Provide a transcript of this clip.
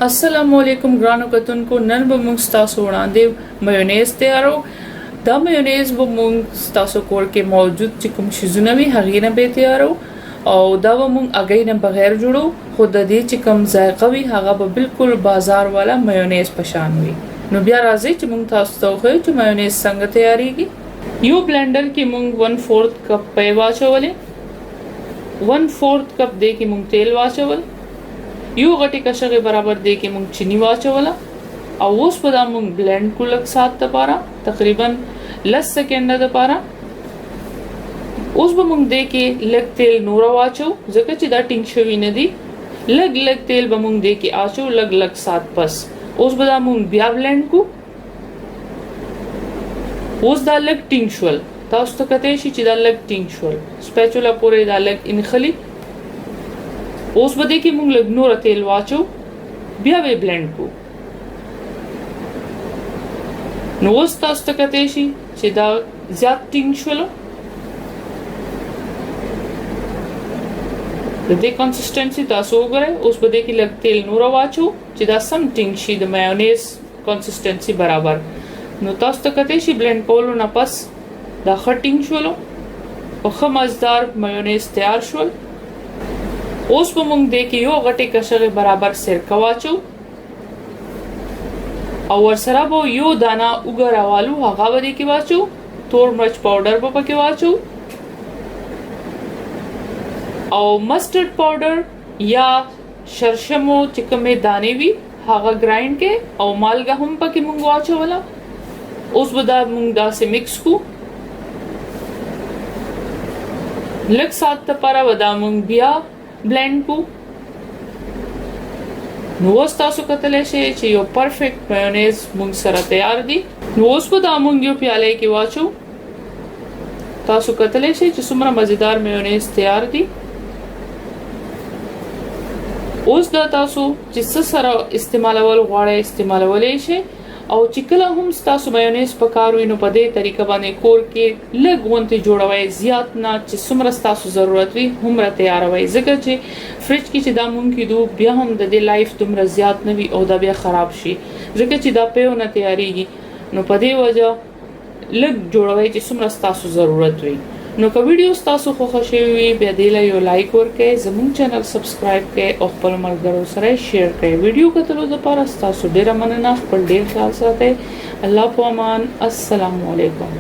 अस्सलामु अलैकुम ګرانو کتونکو نن به موږ تاسو وړاندې میونیز تیارو دا میونیز به موږ تاسو کور کې موجود چې کوم شیزونه وي هغه نه به تیارو او دا به موږ اگې نه بغیر جوړو خو د دې چې کوم ذائقه وي هغه به بالکل بازار والا میونیز پشان وي نو بیا راځي چې موږ تاسو ته وښیو چې میونیز څنګه تیاریږي یو بلندر کې موږ 1/4 کپ پې واچولې 1/4 کپ دې کې موږ تیل واچول یو غټي کشغه برابر دی کې مونږ چینی واچوله او اوس په دا مونږ بلند کو لږ سات لپاره تقریبا 10 سکند لپاره اوس به مونږ دی کې لږ تیل نور واچو ځکه چې دا ټینګ شوی نه دی لږ تیل به مونږ دی کې اچو لږ سات پس اوس به دا مونږ بیا بلند کو اوس دا لږ ټینګ شول تاسو ته کته شي چې دا لږ ټینګ شول سپیچولا پورې دا لږ انخلی اوس بده کې موږ لږ نور تیل واچو بیا به بلند کو نو اوس تاسو ته کته شي چې دا زیات ټینګ شول د دې کنسستنسي تاسو وګورئ اوس بده کې لږ تیل نور واچو چې دا سم ټینګ شي د میونیز کنسستنسي برابر نو تاسو ته کته شي بلند کولو نه پس دا خټینګ شول او خمزدار میونیز تیار شول اوس په موږ د کې یو غټي کشغه برابر سرکه واچو او ورسره به یو دانا وګراوالو هغه به کې واچو تور مرچ پاوډر په پکې واچو او مسترډ پاوډر یا شرشمو چې کومه دانه وي هغه ګرایند کې او مالګه هم پکې موږ واچوله اوس به دا موږ دا سه مکس کو لږ سات لپاره ودا موږ بیا بلند کو نو اوس تاسو کتلی شئ چې یو پرفیکټ میونیز موږ سره تیار دي نو اوس په دا موږ یو پیاله کې واچو تاسو کتلی شئ چې څومره مزیدار میونیز تیار دي اوس دا تاسو چې څه سره استعمالول غواړئ استعمالولای شئ او چې کله هم تاسو میونیز پکاروي نو په دې طریقه باندې کور کې لږ غونټه جوړوي زیات نه چې څومره تاسو ضرورت وي همره تیاروي ځکه چې فرج کې چې دا مونږ کې دوه بیا هم د دې لایف دومره زیات نه وي او دا بیا خراب شي ځکه چې دا په نه تیاریږي نو په دې وجه لږ جوړوي چې څومره تاسو ضرورت وي نو که ویډیو تاسو خوښ شوی بیا دې له یو لایک ورکړئ زموږ چینل سبسکرایب کړئ او خپل ملګرو سره شیر کړئ ویډیو کتلو لپاره تاسو ډیر مننه خپل ډیر خیال ساتئ الله په امان السلام علیکم